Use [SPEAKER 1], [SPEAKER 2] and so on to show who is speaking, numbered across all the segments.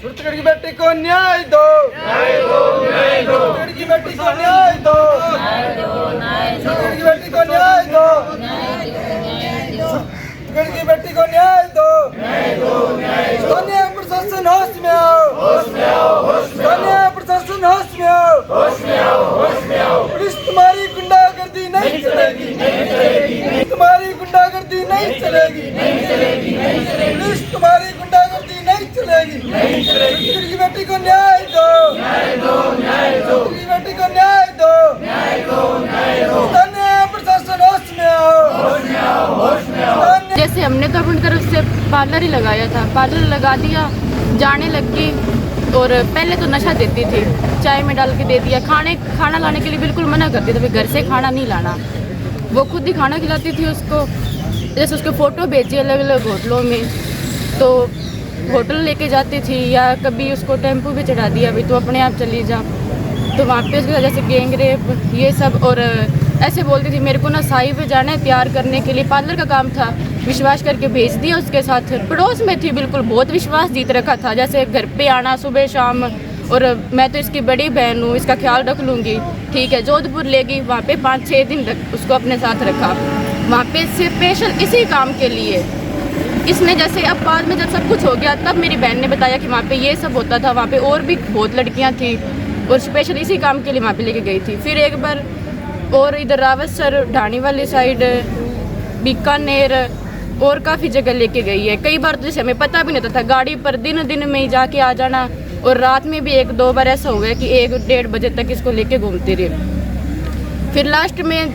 [SPEAKER 1] छत्तीसगढ़ की बेटी को न्याय दो, छत्तीसगढ़ की बेटी को न्याय दो, छत्तीसगढ़ की बेटी को न्याय दो, छत्तीसगढ़ की बेटी को न्याय दो। स्थानीय प्रशासन होश में आओ, स्थानीय प्रशासन होश में आओ, पुलिस तुम्हारी गुंडागर्दी नहीं चलेगी, तुम्हारी गुंडागर्दी नहीं चलेगी, पुलिस तुम्हारी गुंडागर्दी नहीं चलेगी। छत्तीसगढ़ की बेटी को न्याय दो, छत्तीसगढ़ की बेटी को न्याय दो। स्थानीय प्रशासन होश में आओ।
[SPEAKER 2] जैसे हमने तो अपनी तरफ से पार्लर ही लगाया था, पार्लर लगा दिया, जाने लग गई। और पहले तो नशा देती थी, चाय में डाल के दे दिया, खाना लाने के लिए बिल्कुल मना करती थी, घर से खाना नहीं लाना। वो खुद ही खाना खिलाती थी उसको। जैसे उसके फ़ोटो भेजी अलग अलग होटलों में, तो होटल लेके जाती थी, या कभी उसको टेम्पो पे चढ़ा दिया, अभी तो अपने आप चली जा। तो वहाँ पे उसके जैसे गैंग रेप ये सब, और ऐसे बोलती थी मेरे को ना साई पे जाना है प्यार करने के लिए, पार्लर का काम था, विश्वास करके भेज दिया उसके साथ। पड़ोस में थी, बिल्कुल बहुत विश्वास जीत रखा था, जैसे घर पे आना सुबह शाम, और मैं तो इसकी बड़ी बहन हूँ, इसका ख्याल रख लूँगी, ठीक है। जोधपुर ले गई, वहाँ पे 5-6 दिन तक उसको अपने साथ रखा, वहाँ पे सिर्फ स्पेशल इसी काम के लिए। इसने जैसे अब बाद में जब सब कुछ हो गया, तब मेरी बहन ने बताया कि वहाँ पे ये सब होता था, वहाँ पे और भी बहुत लड़कियाँ थी, और स्पेशल इसी काम के लिए वहाँ पे लेके गई थी। फिर एक बार और इधर रावतसर ढाणी वाली साइड, बीकानेर और काफ़ी जगह लेके गई है। कई बार तो जैसे हमें पता भी नहीं था, गाड़ी पर दिन में ही जाके आ जाना, और रात में भी 1-2 बार ऐसा हुआ कि 1-1:30 बजे तक इसको लेके घूमती रही। फिर लास्ट में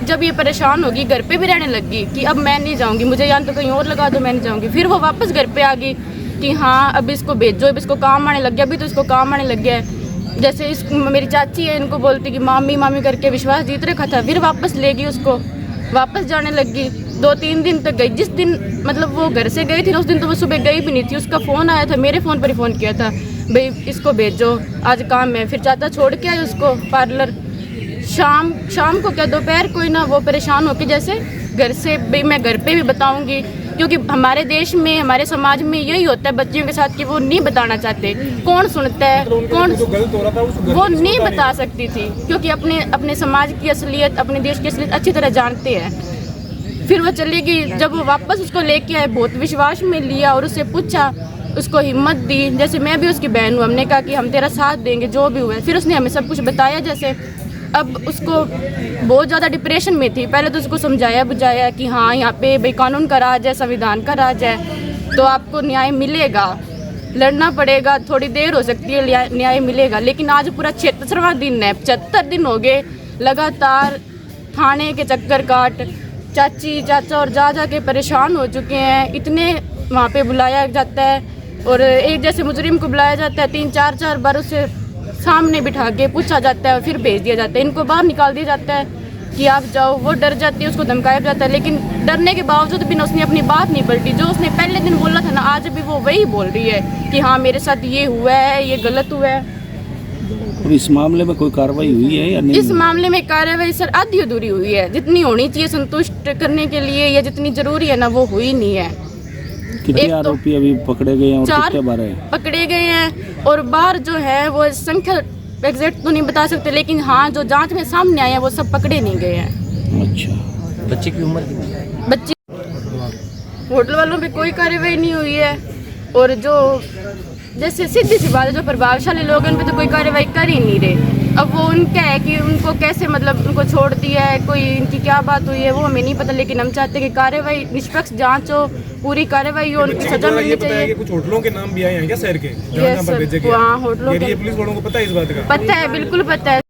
[SPEAKER 2] जब ये परेशान होगी, घर पे भी रहने लगी कि अब मैं नहीं जाऊंगी, मुझे यहाँ तो कहीं और लगा दो, मैं नहीं जाऊंगी। फिर वो वापस घर पे आ गई कि हाँ अब इसको भेजो, अब इसको काम आने लग गया। अभी तो इसको काम आने लग गया है। जैसे इस मेरी चाची है, इनको बोलती कि मामी मामी करके विश्वास जीत रखा था, फिर वापस ले गई उसको, वापस जाने लगी। 2-3 दिन तक गई। जिस दिन मतलब वो घर से गई थी ना, उस दिन तो वो सुबह गई भी नहीं थी। उसका फ़ोन आया था, मेरे फ़ोन पर ही फ़ोन किया था, भाई इसको भेजो आज काम है। फिर चाचा छोड़ के आए उसको पार्लर। शाम को क्या दोपहर को ही ना वो परेशान होकर जैसे घर से, भाई मैं घर पे भी बताऊंगी, क्योंकि हमारे देश में, हमारे समाज में यही होता है बच्चियों के साथ कि वो नहीं बताना चाहते। कौन सुनता है, कौन वो नहीं बता सकती थी, क्योंकि अपने समाज की असलियत, अपने देश की असलियत अच्छी तरह जानते हैं। फिर वो चली गई। जब वो वापस उसको लेके आए, बहुत विश्वास में लिया और उससे पूछा, उसको हिम्मत दी, जैसे मैं भी उसकी बहन हूँ, हमने कहा कि हम तेरा साथ देंगे जो भी हुआ है। फिर उसने हमें सब कुछ बताया। जैसे अब उसको बहुत ज़्यादा डिप्रेशन में थी, पहले तो उसको समझाया बुझाया कि हाँ यहाँ पे भाई कानून का राज है, संविधान का राज है, तो आपको न्याय मिलेगा, लड़ना पड़ेगा, थोड़ी देर हो सकती है, न्याय मिलेगा। लेकिन आज पूरा 76वां दिन है, 75 दिन हो गए लगातार थाने के चक्कर काट, चाची चाचा और जा के परेशान हो चुके हैं। इतने वहाँ पे बुलाया जाता है, और एक जैसे मुजरिम को बुलाया जाता है, 3-4 बार उससे सामने बिठा के पूछा जाता है, फिर भेज दिया जाता है, इनको बाहर निकाल दिया जाता है कि आप जाओ। वो डर जाती है, उसको धमकाया जाता है, लेकिन डरने के बावजूद भी उसने अपनी बात नहीं पलटी। जो उसने पहले दिन बोला था ना, आज भी वो वही बोल रही है कि हाँ मेरे साथ ये हुआ है, ये गलत हुआ है।
[SPEAKER 3] और इस मामले में कोई कार्रवाई हुई है या नहीं?
[SPEAKER 2] इस मामले में कार्रवाई सर आधी अधूरी हुई है। जितनी होनी चाहिए संतुष्ट करने के लिए, या जितनी जरूरी है ना, वो हुई नहीं है।
[SPEAKER 3] कितने आरोपी अभी पकड़े गए हैं और
[SPEAKER 2] 4
[SPEAKER 3] कितने बार हैं?
[SPEAKER 2] पकड़े गए हैं, और बाहर जो है वो संख्या एग्जैक्ट तो नहीं बता सकते, लेकिन हाँ जो जांच में सामने आए हैं वो सब पकड़े नहीं गए हैं।
[SPEAKER 3] अच्छा,
[SPEAKER 4] बच्चे की उम्र कितनी है?
[SPEAKER 2] बच्चे होटल वालों पे कोई कार्रवाई नहीं हुई है, और जो जैसे सीधी सी बात है, जो प्रभावशाली लोग हैं उन पे तो कोई कार्रवाई कर ही नहीं रहे। अब वो उनका है कि उनको कैसे मतलब उनको छोड़ दिया है, कोई इनकी क्या बात हुई है वो हमें नहीं पता, लेकिन हम चाहते हैं कि कार्रवाई, निष्पक्ष जांच हो, पूरी कार्रवाई हो, उनकी सजा मिलनी चाहिए।
[SPEAKER 5] कुछ होटलों के नाम भी आए हैं क्या शहर के?
[SPEAKER 2] हाँ होटलों के,
[SPEAKER 5] पुलिस वालों को पता है इस बात का?
[SPEAKER 2] पता है, बिल्कुल पता है।